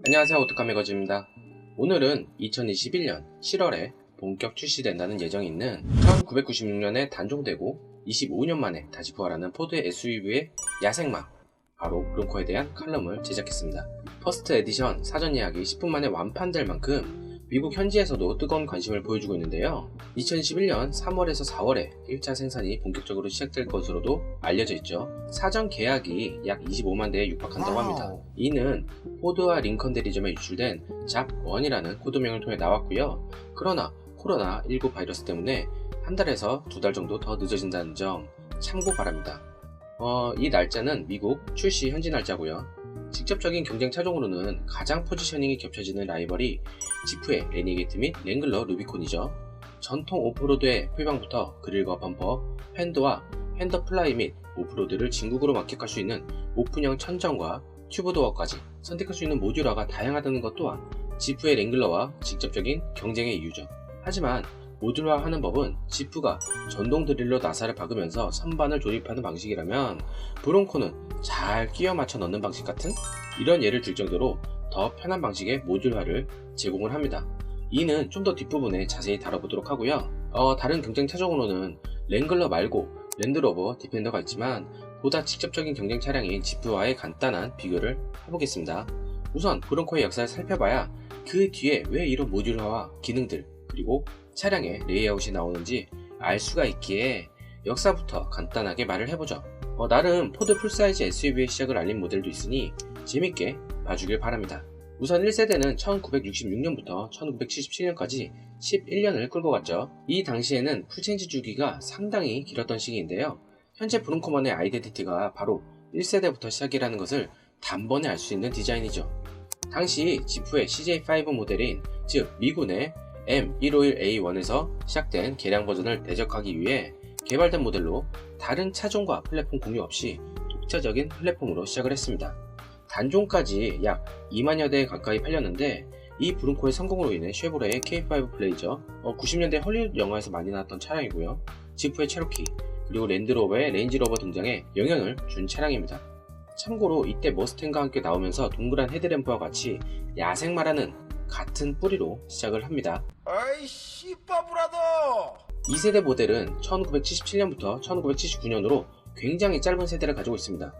안녕하세요, 오토카 매거진입니다. 오늘은 2021년 7월에 본격 출시된다는 예정이 있는 1996년에 단종되고 25년 만에 다시 부활하는 포드의 SUV의 야생마, 바로 브론코에 대한 칼럼을 제작했습니다. 퍼스트 에디션 사전 예약이 10분 만에 완판될 만큼 미국 현지에서도 뜨거운 관심을 보여주고 있는데요. 2011년 3월에서 4월에 1차 생산이 본격적으로 시작될 것으로도 알려져 있죠. 사전 계약이 약 25만 대에 육박한다고 합니다. 이는 포드와 링컨 대리점에 유출된 잡1이라는 코드명을 통해 나왔고요. 그러나 코로나19 바이러스 때문에 한 달에서 두 달 정도 더 늦어진다는 점 참고 바랍니다. 이 날짜는 미국 출시 현지 날짜고요. 직접적인 경쟁 차종으로는 가장 포지셔닝이 겹쳐지는 라이벌이 지프의 레니게이트 및 랭글러 루비콘이죠. 전통 오프로드의 표방부터 그릴과 범퍼, 팬더와 핸더 플라이 및 오프로드를 진국으로 만끽할 수 있는 오픈형 천정과 튜브도어까지 선택할 수 있는 모듈화가 다양하다는 것 또한 지프의 랭글러와 직접적인 경쟁의 이유죠. 하지만 모듈화하는 법은 지프가 전동 드릴로 나사를 박으면서 선반을 조립하는 방식이라면 브론코는 잘 끼워 맞춰 넣는 방식 같은 이런 예를 들 정도로 더 편한 방식의 모듈화를 제공을 합니다. 이는 좀 더 뒷부분에 자세히 다뤄보도록 하고요. 다른 경쟁 차종으로는 랭글러 말고 랜드로버 디펜더가 있지만 보다 직접적인 경쟁 차량인 지프와의 간단한 비교를 해보겠습니다. 우선 브론코의 역사를 살펴봐야 그 뒤에 왜 이런 모듈화와 기능들 그리고 차량의 레이아웃이 나오는지 알 수가 있기에 역사부터 간단하게 말을 해보죠. 나름 포드 풀사이즈 SUV의 시작을 알린 모델도 있으니 재밌게 봐주길 바랍니다. 우선 1세대는 1966년부터 1977년까지 11년을 끌고 갔죠. 이 당시에는 풀체인지 주기가 상당히 길었던 시기인데요. 현재 브론코만의 아이덴티티가 바로 1세대부터 시작이라는 것을 단번에 알 수 있는 디자인이죠. 당시 지프의 CJ5 모델인 즉 미군의 M151A1에서 시작된 개량 버전을 대적하기 위해 개발된 모델로 다른 차종과 플랫폼 공유 없이 독자적인 플랫폼으로 시작을 했습니다. 단종까지 약 2만여 대 가까이 팔렸는데 이 브론코의 성공으로 인해 쉐보레의 K5 블레이저, 90년대 헐리우드 영화에서 많이 나왔던 차량이고요. 지프의 체로키, 그리고 랜드로버의 레인지로버 등장에 영향을 준 차량입니다. 참고로 이때 머스탱과 함께 나오면서 동그란 헤드램프와 같이 야생마라는 같은 뿌리로 시작을 합니다. 아이 씨바브라더! 2세대 모델은 1977년부터 1979년으로 굉장히 짧은 세대를 가지고 있습니다.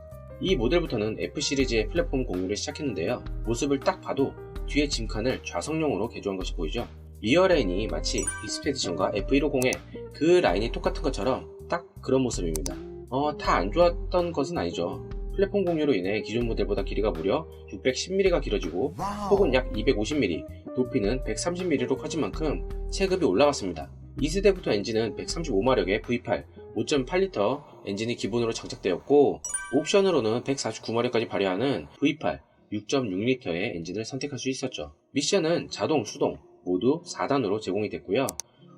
이 모델부터는 F 시리즈의 플랫폼 공유를 시작했는데요. 모습을 딱 봐도 뒤에 짐칸을 좌석용으로 개조한 것이 보이죠. 리어 라인이 마치 익스페디션과 F150의 그 라인이 똑같은 것처럼 딱 그런 모습입니다. 다 안 좋았던 것은 아니죠. 플랫폼 공유로 인해 기존 모델보다 길이가 무려 610mm가 길어지고 폭은 약 250mm, 높이는 130mm로 커진 만큼 체급이 올라갔습니다. 2세대부터 엔진은 135마력의 V8, 5.8L 엔진이 기본으로 장착되었고 옵션으로는 149마력까지 발휘하는 V8, 6.6L의 엔진을 선택할 수 있었죠. 미션은 자동, 수동 모두 4단으로 제공이 됐고요.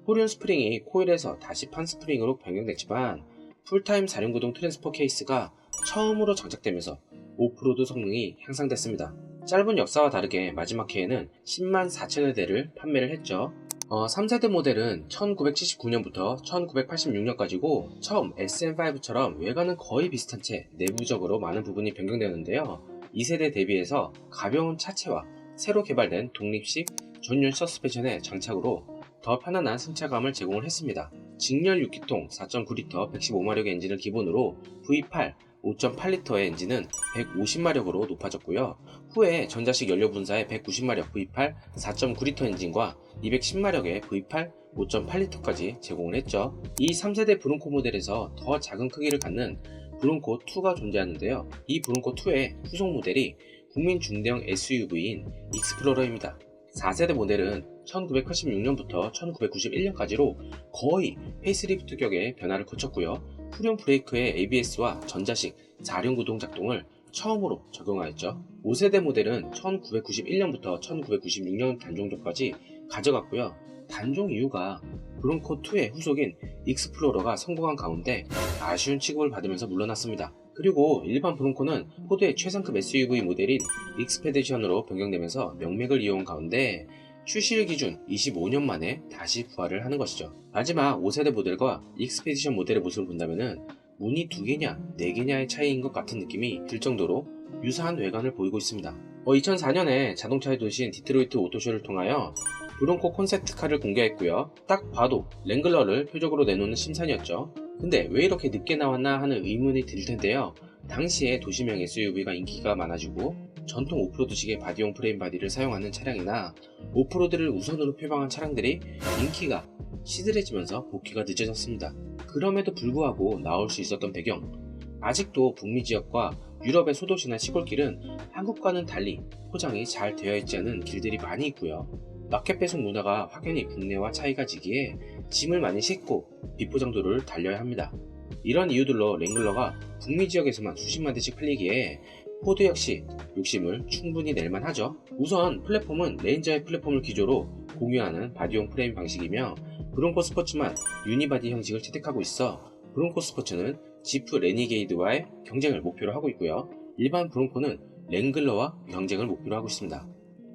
후륜 스프링이 코일에서 다시 판 스프링으로 변경됐지만 풀타임 4륜구동 트랜스퍼 케이스가 처음으로 장착되면서 오프로드 성능이 향상됐습니다. 짧은 역사와 다르게 마지막 해에는 10만 4천여 대를 판매를 했죠. 3세대 모델은 1979년부터 1986년까지고 처음 SM5처럼 외관은 거의 비슷한 채 내부적으로 많은 부분이 변경되었는데요. 2세대 대비해서 가벼운 차체와 새로 개발된 독립식 전륜 서스펜션의 장착으로 더 편안한 승차감을 제공을 했습니다. 직렬 6기통 4.9L 115마력의 엔진을 기본으로 V8, 5.8L의 엔진은 150마력으로 높아졌고요. 후에 전자식 연료 분사의 190마력 V8, 4.9L 엔진과 210마력의 V8, 5.8L까지 제공을 했죠. 이 3세대 브론코 모델에서 더 작은 크기를 갖는 브론코 2가 존재하는데요. 이 브론코 2의 후속 모델이 국민 중대형 SUV인 익스플로러입니다. 4세대 모델은 1986년부터 1991년까지로 거의 페이스리프트 격의 변화를 거쳤고요. 후륜 브레이크의 ABS와 전자식 4륜구동 작동을 처음으로 적용하였죠. 5세대 모델은 1991년부터 1996년 단종전까지 가져갔고요. 단종 이유가 브론코2의 후속인 익스플로러가 성공한 가운데 아쉬운 취급을 받으면서 물러났습니다. 그리고 일반 브론코는 포드의 최상급 SUV 모델인 익스페디션으로 변경되면서 명맥을 이어온 가운데 출시일 기준 25년 만에 다시 부활을 하는 것이죠. 마지막 5세대 모델과 익스페디션 모델의 모습을 본다면 문이 2개냐 4개냐의 차이인 것 같은 느낌이 들 정도로 유사한 외관을 보이고 있습니다. 2004년에 자동차의 도시인 디트로이트 오토쇼를 통하여 브론코 콘셉트카를 공개했고요. 딱 봐도 랭글러를 표적으로 내놓는 심산이었죠. 근데 왜 이렇게 늦게 나왔나 하는 의문이 들 텐데요. 당시에 도시명 SUV가 인기가 많아지고 전통 오프로드식의 바디용 프레임 바디를 사용하는 차량이나 오프로드를 우선으로 표방한 차량들이 인기가 시들해지면서 복귀가 늦어졌습니다. 그럼에도 불구하고 나올 수 있었던 배경, 아직도 북미 지역과 유럽의 소도시나 시골길은 한국과는 달리 포장이 잘 되어 있지 않은 길들이 많이 있고요. 마켓 배송 문화가 확연히 국내와 차이가 지기에 짐을 많이 싣고 비포장도로를 달려야 합니다. 이런 이유들로 랭글러가 북미 지역에서만 수십만 대씩 팔리기에 포드 역시 욕심을 충분히 낼만 하죠. 우선 플랫폼은 레인저의 플랫폼을 기조로 공유하는 바디용 프레임 방식이며 브론코 스포츠만 유니바디 형식을 채택하고 있어 브론코 스포츠는 지프 레니게이드와의 경쟁을 목표로 하고 있고요. 일반 브론코는 랭글러와 경쟁을 목표로 하고 있습니다.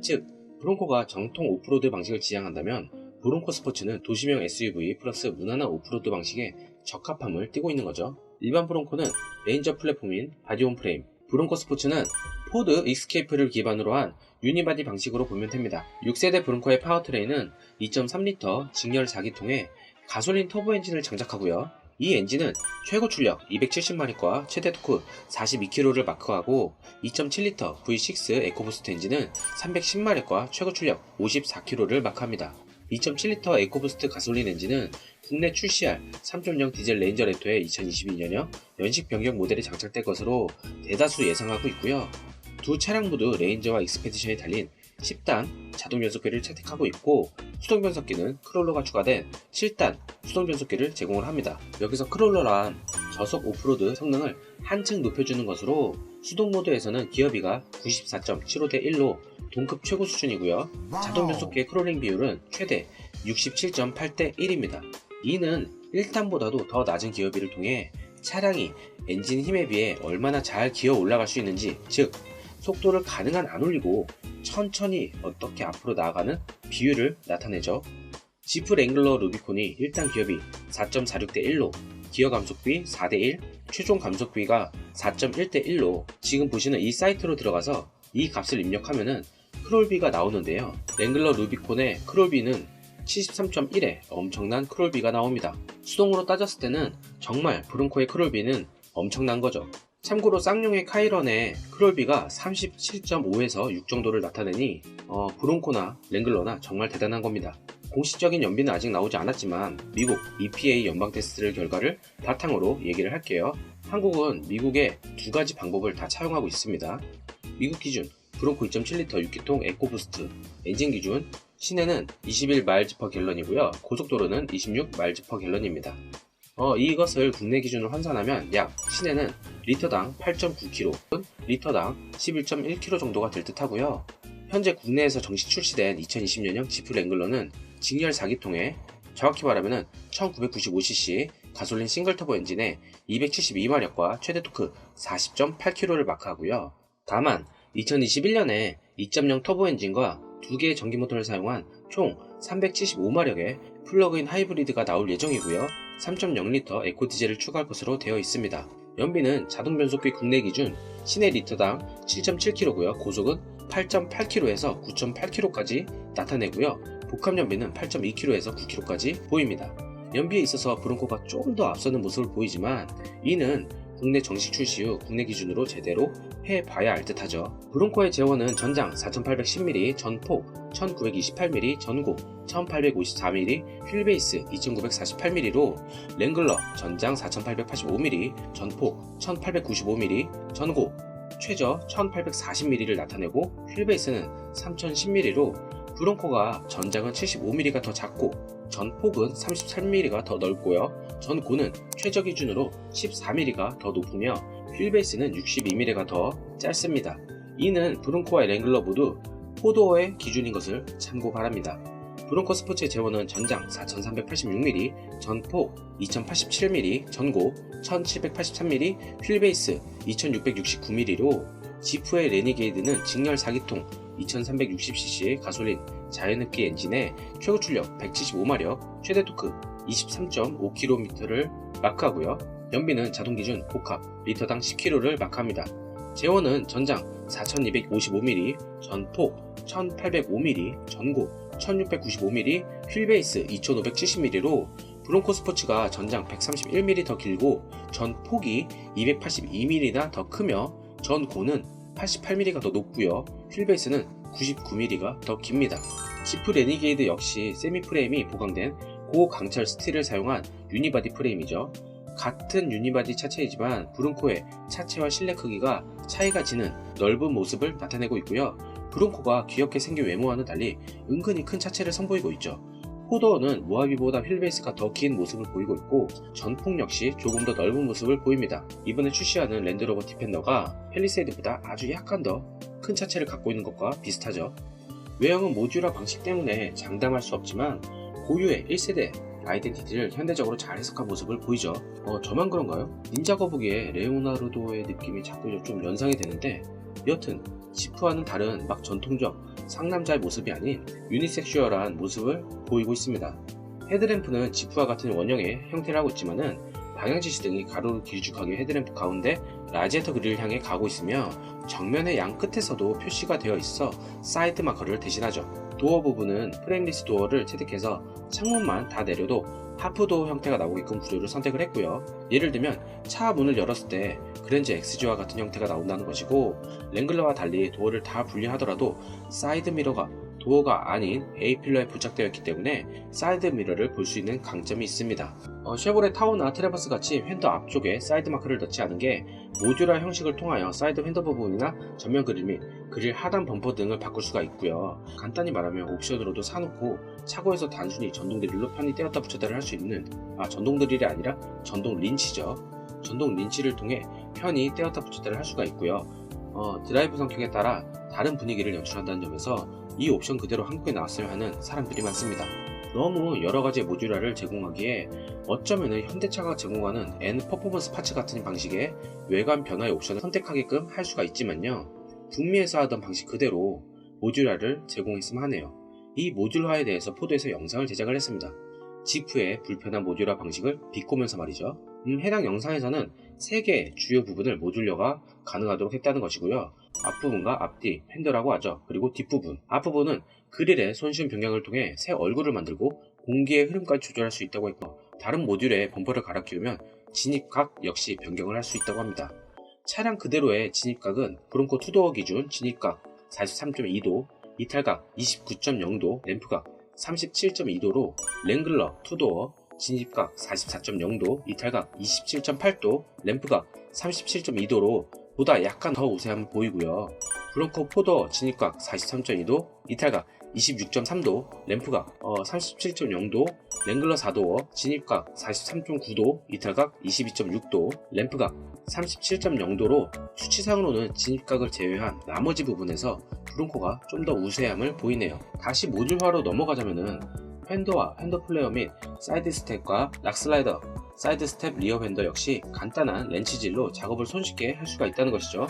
즉, 브론코가 정통 오프로드 방식을 지향한다면 브론코 스포츠는 도시명 SUV 플러스 무난한 오프로드 방식에 적합함을 띠고 있는 거죠. 일반 브론코는 레인저 플랫폼인 바디온 프레임, 브론코 스포츠는 포드 익스케이프를 기반으로 한 유니바디 방식으로 보면 됩니다. 6세대 브론코의 파워트레인은 2.3L 직렬 4기통에 가솔린 터보 엔진을 장착하고요. 이 엔진은 최고 출력 270마력과 최대 토크 42kg를 마크하고 2.7L V6 에코부스트 엔진은 310마력과 최고 출력 54kg를 마크합니다. 2.7L 에코부스트 가솔린 엔진은 국내 출시할 3.0 디젤 레인저 레토의 2022년형 연식 변경 모델에 장착될 것으로 대다수 예상하고 있고요. 두 차량 모두 레인저와 익스페디션이 달린 10단 자동 변속기를 채택하고 있고 수동 변속기는 크롤러가 추가된 7단 수동 변속기를 제공을 합니다. 여기서 크롤러란 저속 오프로드 성능을 한층 높여주는 것으로 수동 모드에서는 기어비가 94.75대 1로 동급 최고 수준이고요. 자동 변속기의 크롤링 비율은 최대 67.8대 1입니다. 이는 1단보다도 더 낮은 기어비를 통해 차량이 엔진 힘에 비해 얼마나 잘 기어 올라갈 수 있는지, 즉 속도를 가능한 안 올리고 천천히 어떻게 앞으로 나아가는 비율을 나타내죠. 지프 랭글러 루비콘이 1단 기어비 4.46대 1로 기어 감속비 4대 1, 최종 감속비가 4.1대 1로 지금 보시는 이 사이트로 들어가서 이 값을 입력하면은 크롤비가 나오는데요. 랭글러 루비콘의 크롤비는 73.1에 엄청난 크롤비가 나옵니다. 수동으로 따졌을 때는 정말 브론코의 크롤비는 엄청난 거죠. 참고로 쌍용의 카이런의 크롤비가 37.5에서 6 정도를 나타내니 브론코나 랭글러나 정말 대단한 겁니다. 공식적인 연비는 아직 나오지 않았지만 미국 EPA 연방 테스트 결과를 바탕으로 얘기를 할게요. 한국은 미국의 두 가지 방법을 다 차용하고 있습니다. 미국 기준 브론코 2.7L 6기통 에코부스트 엔진 기준 시내는 21마일즈/갤런이고요. 고속도로는 26마일즈/갤런입니다. 이것을 국내 기준으로 환산하면 약 시내는 리터당 8.9km, 리터당 11.1km 정도가 될 듯 하고요. 현재 국내에서 정식 출시된 2020년형 지프 랭글러는 직렬 4기통에 정확히 말하면 1995cc 가솔린 싱글 터보 엔진에 272마력과 최대 토크 40.8kg를 마크하고요. 다만 2021년에 2.0 터보 엔진과 2개의 전기 모터를 사용한 총 375마력의 플러그인 하이브리드가 나올 예정이고요. 3.0L 에코 디젤을 추가할 것으로 되어 있습니다. 연비는 자동 변속기 국내 기준 시내 리터당 7.7km고요. 고속은 8.8km에서 9.8km까지 나타내고요. 복합 연비는 8.2km에서 9km까지 보입니다. 연비에 있어서 브론코가 좀 더 앞서는 모습을 보이지만 이는 국내 정식 출시 후 국내 기준으로 제대로 해봐야 알 듯하죠. 브론코의 제원은 전장 4810mm, 전폭 1928mm, 전고 1854mm, 휠베이스 2948mm로 랭글러 전장 4885mm, 전폭 1895mm, 전고 최저 1840mm를 나타내고 휠베이스는 3010mm로 브론코가 전장은 75mm가 더 작고 전폭은 33mm가 더 넓고요. 전고는 최저 기준으로 14mm가 더 높으며 휠베이스는 62mm가 더 짧습니다. 이는 브론코와 랭글러 모두 포도어의 기준인 것을 참고 바랍니다. 브론코 스포츠의 제원은 전장 4386mm, 전폭 2087mm, 전고 1783mm, 휠베이스 2669mm로 지프의 레니게이드는 직렬 4기통 2360cc 가솔린 자연흡기 엔진에 최고 출력 175마력, 최대 토크 23.5km를 마크하고요. 연비는 자동 기준 복합 리터당 10km를 마크합니다. 제원은 전장 4255mm, 전폭 1805mm, 전고 1695mm, 휠베이스 2570mm로 브론코 스포츠가 전장 131mm 더 길고 전폭이 282mm나 더 크며 전고는 88mm가 더 높고요. 휠베이스는 99mm가 더 깁니다. 지프 레니게이드 역시 세미 프레임이 보강된 고강철 스틸을 사용한 유니바디 프레임이죠. 같은 유니바디 차체이지만 브론코의 차체와 실내 크기가 차이가 지는 넓은 모습을 나타내고 있고요. 브론코가 귀엽게 생긴 외모와는 달리 은근히 큰 차체를 선보이고 있죠. 포더는 모하비보다 휠베이스가 더 긴 모습을 보이고 있고 전폭 역시 조금 더 넓은 모습을 보입니다. 이번에 출시하는 랜드로버 디펜더가 팰리세이드보다 아주 약간 더 큰 차체를 갖고 있는 것과 비슷하죠. 외형은 모듈화 방식 때문에 장담할 수 없지만 고유의 1세대 아이덴티티를 현대적으로 잘 해석한 모습을 보이죠. 저만 그런가요? 닌자 거북이의 레오나르도의 느낌이 자꾸 좀 연상이 되는데 여튼 지프와는 다른 막 전통적 상남자의 모습이 아닌 유니섹슈얼한 모습을 보이고 있습니다. 헤드램프는 지프와 같은 원형의 형태를 하고 있지만은 방향지시 등이 가로로 길쭉하게 헤드램프 가운데 라지에이터 그릴을 향해 가고 있으며 정면의 양 끝에서도 표시가 되어 있어 사이드 마커를 대신하죠. 도어 부분은 프레임리스 도어를 채택해서 창문만 다 내려도 하프도어 형태가 나오게끔 구조를 선택을 했고요. 예를 들면 차 문을 열었을 때 그랜저 XG와 같은 형태가 나온다는 것이고 랭글러와 달리 도어를 다 분리하더라도 사이드 미러가 도어가 아닌 A필러에 부착되어 있기 때문에 사이드 미러를 볼 수 있는 강점이 있습니다. 쉐보레 타오나 트래버스 같이 휀더 앞쪽에 사이드 마크를 넣지 않은 게 모듈화 형식을 통하여 사이드 휀더 부분이나 전면 그릴 및 그릴 하단 범퍼 등을 바꿀 수가 있고요. 간단히 말하면 옵션으로도 사놓고 차고에서 단순히 전동 드릴로 편히 떼었다 붙였다를 할 수 있는 전동 드릴이 아니라 전동 린치죠. 전동 린치를 통해 편히 떼었다 붙였다를 할 수가 있고요. 드라이브 성격에 따라 다른 분위기를 연출한다는 점에서 이 옵션 그대로 한국에 나왔어야 하는 사람들이 많습니다. 너무 여러가지의 모듈화를 제공하기에 어쩌면 현대차가 제공하는 N 퍼포먼스 파츠 같은 방식의 외관 변화의 옵션을 선택하게끔 할 수가 있지만요. 북미에서 하던 방식 그대로 모듈화를 제공했으면 하네요. 이 모듈화에 대해서 포드에서 영상을 제작을 했습니다. 지프의 불편한 모듈화 방식을 비꼬면서 말이죠. 해당 영상에서는 3개의 주요 부분을 모듈화가 가능하도록 했다는 것이고요. 앞부분과 앞뒤, 팬더라고 하죠. 그리고 뒷부분, 앞부분은 그릴의 손쉬운 변경을 통해 새 얼굴을 만들고 공기의 흐름까지 조절할 수 있다고 했고 다른 모듈의 범퍼를 갈아 끼우면 진입각 역시 변경을 할 수 있다고 합니다. 차량 그대로의 진입각은 브론코 투도어 기준 진입각 43.2도, 이탈각 29.0도, 램프각 37.2도로 랭글러 투도어 진입각 44.0도, 이탈각 27.8도, 램프각 37.2도로 보다 약간 더 우세함을 보이고요. 브론코 포더 진입각 43.2도, 이탈각 26.3도, 램프각 37.0도, 랭글러 4도어 진입각 43.9도, 이탈각 22.6도, 램프각 37.0도로 수치상으로는 진입각을 제외한 나머지 부분에서 브론코가 좀 더 우세함을 보이네요. 다시 모듈화로 넘어가자면은 휀더와 휀더 플레어 및 사이드 스텝과 락슬라이더, 사이드 스텝 리어 휀더 역시 간단한 렌치질로 작업을 손쉽게 할 수가 있다는 것이죠.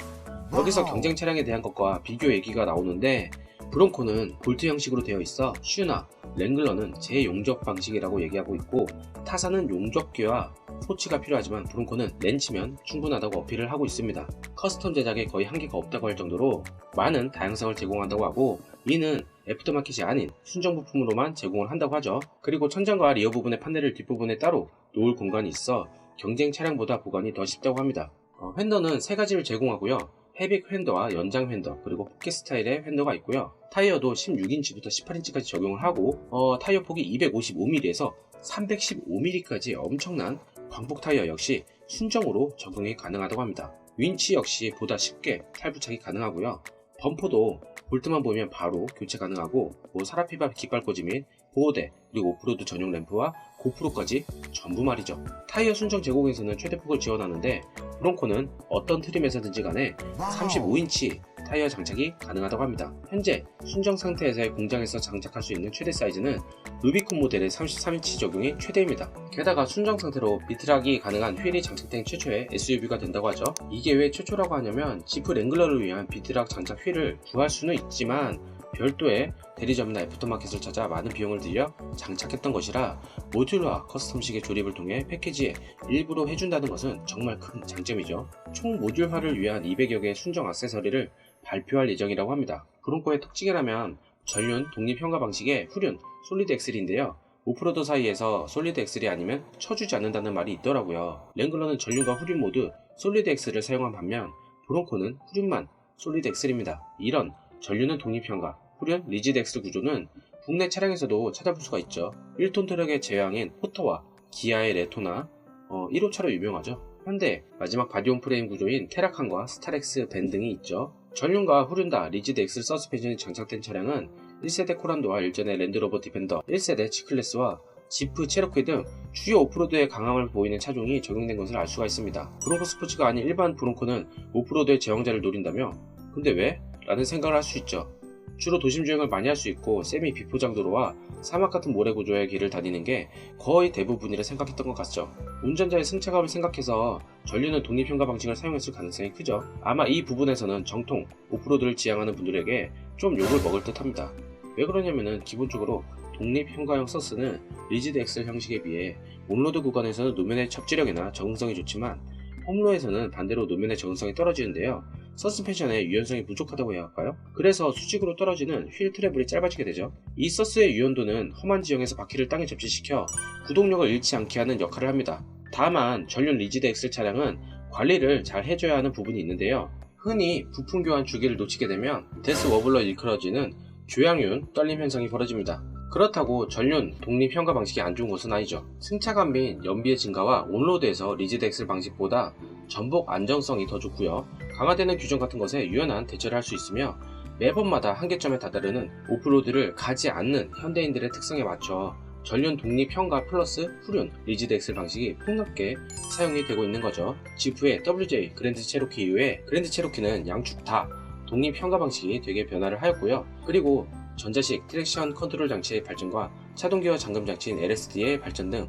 여기서 경쟁 차량에 대한 것과 비교 얘기가 나오는데 브론코는 볼트 형식으로 되어 있어 슈나 랭글러는 재용접 방식이라고 얘기하고 있고 타사는 용접기와 소치가 필요하지만 브론코는 렌치면 충분하다고 어필을 하고 있습니다. 커스텀 제작에 거의 한계가 없다고 할 정도로 많은 다양성을 제공한다고 하고 이는 애프터마켓이 아닌 순정 부품으로만 제공을 한다고 하죠. 그리고 천장과 리어 부분의 판넬을 뒷부분에 따로 놓을 공간이 있어 경쟁 차량보다 보관이 더 쉽다고 합니다. 휀더는 3가지를 제공하고요. 헤빅 휀더와 연장 휀더 그리고 포켓 스타일의 휀더가 있고요. 타이어도 16인치부터 18인치까지 적용을 하고 타이어 폭이 255mm에서 315mm까지 엄청난 광폭 타이어 역시 순정으로 적용이 가능하다고 합니다. 윈치 역시 보다 쉽게 탈부착이 가능하고요. 범퍼도 볼트만 보면 바로 교체 가능하고 사라피바 깃발 꽂이 및 보호대 그리고 오프로드 전용 램프와 고프로까지 전부 말이죠. 타이어 순정 제공에서는 최대폭을 지원하는데 브론코는 어떤 트림에서든지 간에 35인치 타이어 장착이 가능하다고 합니다. 현재 순정 상태에서의 공장에서 장착할 수 있는 최대 사이즈는 루비콘 모델의 33인치 적용이 최대입니다. 게다가 순정 상태로 비트락이 가능한 휠이 장착된 최초의 SUV가 된다고 하죠. 이게 왜 최초라고 하냐면 지프 랭글러를 위한 비트락 장착 휠을 구할 수는 있지만 별도의 대리점이나 애프터마켓을 찾아 많은 비용을 들여 장착했던 것이라 모듈화 커스텀식의 조립을 통해 패키지에 일부러 해준다는 것은 정말 큰 장점이죠. 총 모듈화를 위한 200여 개의 순정 액세서리를 발표할 예정이라고 합니다. 브론코의 특징이라면 전륜 독립 현가 방식의 후륜 솔리드 엑셀인데요. 오프로드 사이에서 솔리드 엑셀이 아니면 쳐주지 않는다는 말이 있더라고요. 랭글러는 전륜과 후륜 모두 솔리드 엑셀을 사용한 반면 브론코는 후륜만 솔리드 엑셀입니다. 이런 전륜은 독립 현가, 후륜 리지드 엑셀 구조는 국내 차량에서도 찾아볼 수가 있죠. 1톤 트럭의 제왕인 포터와 기아의 레토나 1호차로 유명하죠. 현대 마지막 바디온 프레임 구조인 테라칸과 스타렉스 밴 등이 있죠. 전륜과 후륜 다 리지드 엑셀 서스펜션이 장착된 차량은 1세대 코란도와 일전의 랜드로버 디펜더, 1세대 G클래스와 지프 체로키 등 주요 오프로드의 강함을 보이는 차종이 적용된 것을 알 수가 있습니다. 브론코 스포츠가 아닌 일반 브론코는 오프로드의 제왕자를 노린다며? 근데 왜? 라는 생각을 할 수 있죠. 주로 도심 주행을 많이 할 수 있고 세미 비포장 도로와 사막 같은 모래 구조의 길을 다니는 게 거의 대부분이라 생각했던 것 같죠. 운전자의 승차감을 생각해서 전륜은 독립 현가 방식을 사용했을 가능성이 크죠. 아마 이 부분에서는 정통 오프로드를 지향하는 분들에게 좀 욕을 먹을 듯 합니다. 왜 그러냐면은 기본적으로 독립 현가형 서스는 리지드 엑셀 형식에 비해 온로드 구간에서는 노면의 접지력이나 적응성이 좋지만 홈로에서는 반대로 노면의 적응성이 떨어지는데요. 서스펜션의 유연성이 부족하다고 해야 할까요? 그래서 수직으로 떨어지는 휠 트래블이 짧아지게 되죠. 이 서스의 유연도는 험한 지형에서 바퀴를 땅에 접지시켜 구동력을 잃지 않게 하는 역할을 합니다. 다만 전륜 리지드 엑셀 차량은 관리를 잘 해줘야 하는 부분이 있는데요. 흔히 부품 교환 주기를 놓치게 되면 데스 워블러 일컬어지는 조향윤 떨림 현상이 벌어집니다. 그렇다고 전륜 독립 현가 방식이 안 좋은 것은 아니죠. 승차감 및 연비의 증가와 온로드에서 리지드 엑셀 방식보다 전복 안정성이 더 좋고요. 강화되는 규정 같은 것에 유연한 대처를 할 수 있으며 매번마다 한계점에 다다르는 오프로드를 가지 않는 현대인들의 특성에 맞춰 전륜 독립 현가 플러스 후륜 리지드 엑셀 방식이 폭넓게 사용이 되고 있는 거죠. 지프의 WJ 그랜드 체로키 이후에 그랜드 체로키는 양축 다 독립 현가 방식이 되게 변화를 하였고요. 그리고 전자식 트랙션 컨트롤 장치의 발전과 차동기어 잠금 장치인 LSD의 발전 등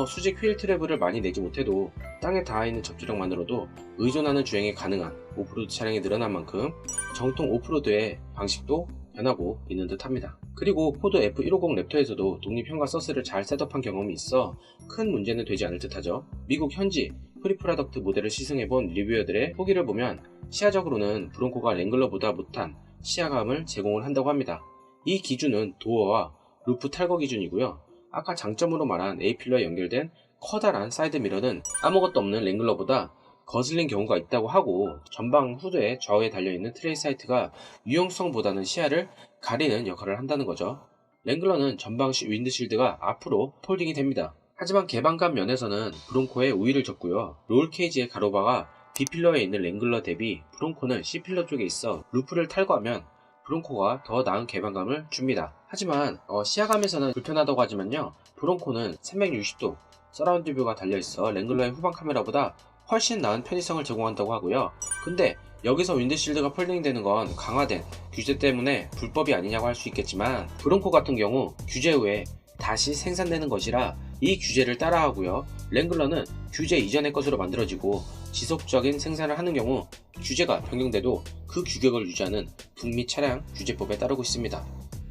수직 휠 트래블을 많이 내지 못해도 땅에 닿아있는 접지력만으로도 의존하는 주행이 가능한 오프로드 차량이 늘어난 만큼 정통 오프로드의 방식도 변하고 있는 듯 합니다. 그리고 포드 F150 랩터에서도 독립 현가 서스를 잘 셋업한 경험이 있어 큰 문제는 되지 않을 듯 하죠. 미국 현지 프리프라덕트 모델을 시승해본 리뷰어들의 후기를 보면 시야적으로는 브론코가 랭글러보다 못한 시야감을 제공을 한다고 합니다. 이 기준은 도어와 루프 탈거 기준이고요. 아까 장점으로 말한 A필러에 연결된 커다란 사이드 미러는 아무것도 없는 랭글러보다 거슬린 경우가 있다고 하고 전방 후드의 좌우에 달려있는 트레이 사이트가 유용성보다는 시야를 가리는 역할을 한다는 거죠. 랭글러는 전방 윈드실드가 앞으로 폴딩이 됩니다. 하지만 개방감 면에서는 브론코에 우위를 졌고요. 롤 케이지의 가로바가 B필러에 있는 랭글러 대비 브론코는 C필러 쪽에 있어 루프를 탈거하면 브론코가 더 나은 개방감을 줍니다. 하지만 시야감에서는 불편하다고 하지만요. 브론코는 360도 서라운드 뷰가 달려있어 랭글러의 후방 카메라보다 훨씬 나은 편의성을 제공한다고 하고요. 근데 여기서 윈드실드가 폴딩 되는 건 강화된 규제 때문에 불법이 아니냐고 할 수 있겠지만 브론코 같은 경우 규제 후에 다시 생산되는 것이라 이 규제를 따라하고요. 랭글러는 규제 이전의 것으로 만들어지고 지속적인 생산을 하는 경우 규제가 변경돼도 그 규격을 유지하는 북미 차량 규제법에 따르고 있습니다.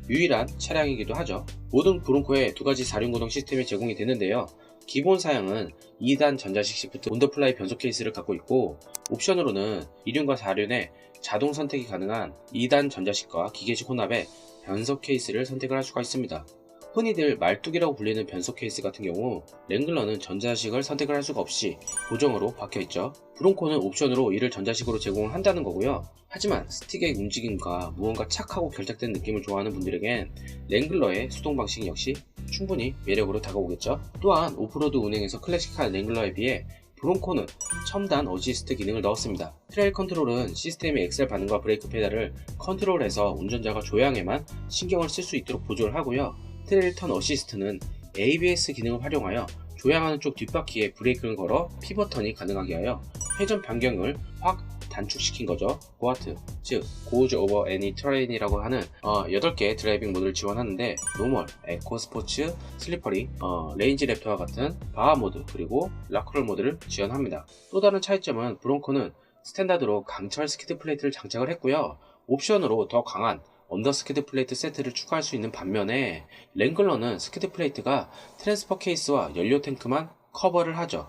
유일한 차량이기도 하죠. 모든 브론코에 두 가지 4륜 구동 시스템이 제공이 되는데요. 기본 사양은 2단 전자식 시프트 온더플라이 변속 케이스를 갖고 있고 옵션으로는 2륜과 4륜에 자동 선택이 가능한 2단 전자식과 기계식 혼합의 변속 케이스를 선택을 할 수가 있습니다. 흔히들 말뚝이라고 불리는 변속 케이스 같은 경우 랭글러는 전자식을 선택을 할 수가 없이 고정으로 박혀있죠. 브론코는 옵션으로 이를 전자식으로 제공을 한다는 거고요. 하지만 스틱의 움직임과 무언가 착하고 결착된 느낌을 좋아하는 분들에겐 랭글러의 수동 방식 역시 충분히 매력으로 다가오겠죠. 또한 오프로드 운행에서 클래식한 랭글러에 비해 브론코는 첨단 어시스트 기능을 넣었습니다. 트레일 컨트롤은 시스템의 엑셀 반응과 브레이크 페달을 컨트롤해서 운전자가 조향에만 신경을 쓸 수 있도록 보조를 하고요. 트레일 턴 어시스트는 ABS 기능을 활용하여 조향하는 쪽 뒷바퀴에 브레이크를 걸어 피벗 턴이 가능하게 하여 회전 변경을 확 단축시킨 거죠. 고하트, 즉 고우즈 오버 애니 트레인이라고 하는 8개의 드라이빙 모드를 지원하는데 노멀, 에코, 스포츠, 슬리퍼리, 레인지 랩터와 같은 바하 모드 그리고 락크롤 모드를 지원합니다. 또 다른 차이점은 브론코는 스탠다드로 강철 스키드 플레이트를 장착을 했고요. 옵션으로 더 강한 언더 스키드 플레이트 세트를 추가할 수 있는 반면에 랭글러는 스키드 플레이트가 트랜스퍼 케이스와 연료 탱크만 커버를 하죠.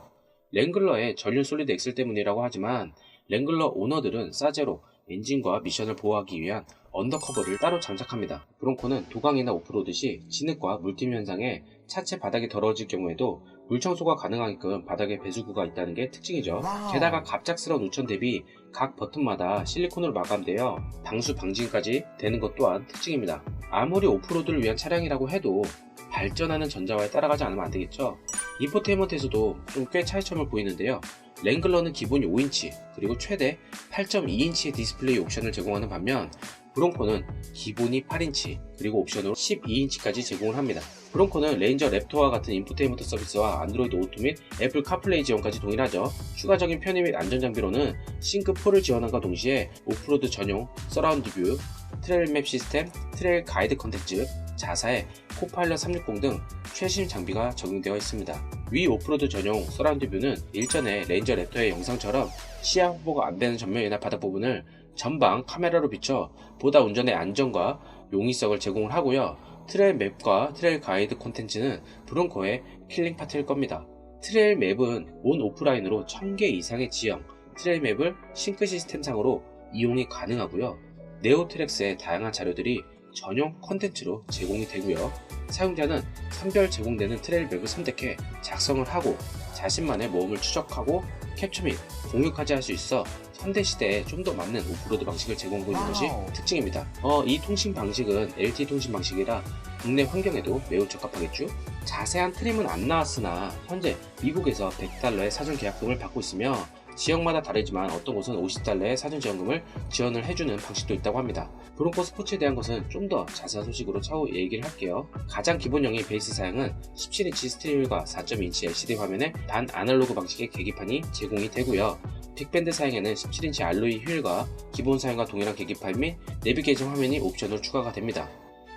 랭글러의 전륜 솔리드 엑셀 때문이라고 하지만 랭글러 오너들은 싸제로 엔진과 미션을 보호하기 위한 언더커버를 따로 장착합니다. 브론코는 도강이나 오프로드 시 진흙과 물팀 현상에 차체 바닥이 더러워질 경우에도 물 청소가 가능하게끔 바닥에 배수구가 있다는 게 특징이죠. 게다가 갑작스러운 우천 대비 각 버튼마다 실리콘으로 마감되어 방수 방진까지 되는 것 또한 특징입니다. 아무리 오프로드를 위한 차량이라고 해도 발전하는 전자와에 따라가지 않으면 안 되겠죠. 인포테인먼트에서도 좀 꽤 차이점을 보이는데요. 랭글러는 기본이 5인치 그리고 최대 8.2인치의 디스플레이 옵션을 제공하는 반면 브론코는 기본이 8인치 그리고 옵션으로 12인치까지 제공을 합니다. 브론코는 레인저 랩터와 같은 인포테인먼트 서비스와 안드로이드 오토 및 애플 카플레이 지원까지 동일하죠. 추가적인 편의 및 안전장비로는 싱크4를 지원함과 동시에 오프로드 전용 서라운드 뷰, 트레일 맵 시스템, 트레일 가이드 컨텐츠, 자사의 코파일럿 360 등 최신 장비가 적용되어 있습니다. 위 오프로드 전용 서라운드 뷰는 일전에 레인저 랩터의 영상처럼 시야 확보가 안 되는 전면이나 바닥 부분을 전방 카메라로 비춰 보다 운전의 안전과 용이성을 제공을 하고요. 트레일 맵과 트레일 가이드 콘텐츠는 브론코의 킬링 파트일 겁니다. 트레일 맵은 온 오프라인으로 1000개 이상의 지형, 트레일 맵을 싱크 시스템상으로 이용이 가능하고요. 네오트랙스의 다양한 자료들이 전용 콘텐츠로 제공이 되고요. 사용자는 선별 제공되는 트레일 맵을 선택해 작성을 하고 자신만의 모험을 추적하고 캡처 및 공유까지 할 수 있어 현대시대에 좀 더 맞는 오프로드 방식을 제공하고 있는 것이 특징입니다. 이 통신 방식은 LTE 통신 방식이라 국내 환경에도 매우 적합하겠죠? 자세한 트림은 안 나왔으나 현재 미국에서 $100의 사전 계약금을 받고 있으며 지역마다 다르지만 어떤 곳은 $50의 사전 지원금을 지원을 해주는 방식도 있다고 합니다. 브론코 스포츠에 대한 것은 좀 더 자세한 소식으로 차후 얘기를 할게요. 가장 기본형의 베이스 사양은 17인치 스티리오과 4.2인치 LCD 화면에 단 아날로그 방식의 계기판이 제공이 되고요. 빅밴드 사양에는 17인치 알로이 휠과 기본 사양과 동일한 계기판 및 내비게이션 화면이 옵션으로 추가가 됩니다.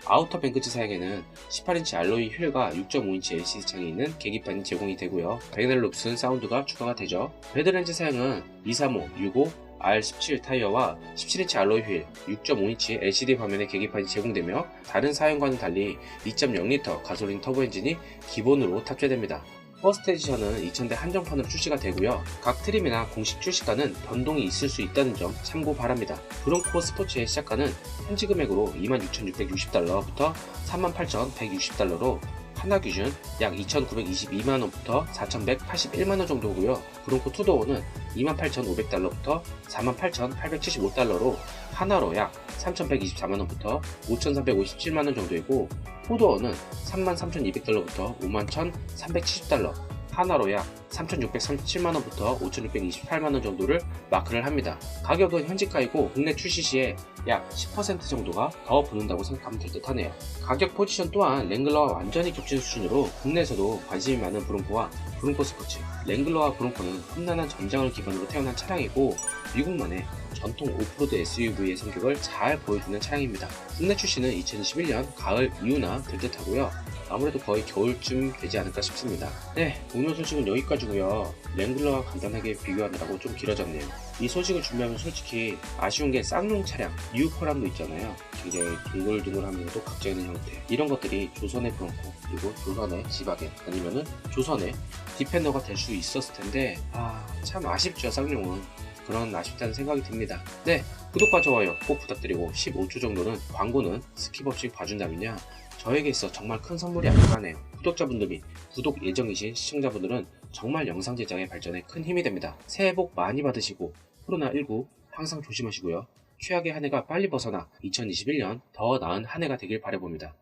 아우터 뱅크즈 사양에는 18인치 알로이 휠과 6.5인치 LCD 창이 있는 계기판이 제공이 되고요. 베넬룩슨 사운드가 추가가 되죠. 베드렌즈 사양은 235, 65, R17 타이어와 17인치 알로이 휠, 6.5인치 LCD 화면의 계기판이 제공되며 다른 사양과는 달리 2.0L 가솔린 터보 엔진이 기본으로 탑재됩니다. 퍼스트 에디션은 2000대 한정판으로 출시가 되고요. 각 트림이나 공식 출시가는 변동이 있을 수 있다는 점 참고 바랍니다. 브론코 스포츠의 시작가는 현지 금액으로 26,660달러부터 38,160달러로 하나 기준 약 2,922만원부터 4,181만원 정도고요. 브론코 투도어는 28,500달러부터 48,875달러로 하나로 약 3,124만원부터 5,357만원 정도이고 포도어는 33,200달러부터 51,370달러 하나로 약 3,637만원부터 5,628만원 정도를 마크를 합니다. 가격은 현지가이고 국내 출시 시에 약 10% 정도가 더 붙는다고 생각하면 될 듯 하네요. 가격 포지션 또한 랭글러와 완전히 겹치는 수준으로 국내에서도 관심이 많은 브론코와 브론코 스포츠. 랭글러와 브론코는 험난한 전장을 기반으로 태어난 차량이고 미국만의 전통 오프로드 SUV의 성격을 잘 보여주는 차량입니다. 국내 출시는 2021년 가을 이후나 될 듯 하고요. 아무래도 거의 겨울쯤 되지 않을까 싶습니다. 네, 오늘 소식은 여기까지고요. 랭글러와 간단하게 비교하느라고 좀 길어졌네요. 이 소식을 준비하면 솔직히 아쉬운 게 쌍용 차량, 뉴코람도 있잖아요. 굉장히 둥글둥글하면서도 각져 있는 형태. 이런 것들이 조선의 브론코, 그리고 조선의 지바겐, 아니면은 조선의 디펜더가 될 수 있었을 텐데 참 아쉽죠, 쌍용은. 그런 아쉽다는 생각이 듭니다. 네, 구독과 좋아요 꼭 부탁드리고 15초 정도는 광고는 스킵 없이 봐준다면요. 저에게 있어 정말 큰 선물이 아닐까 하네요. 구독자분들 및 구독 예정이신 시청자분들은 정말 영상 제작의 발전에 큰 힘이 됩니다. 새해 복 많이 받으시고 코로나19 항상 조심하시고요. 최악의 한 해가 빨리 벗어나 2021년 더 나은 한 해가 되길 바라봅니다.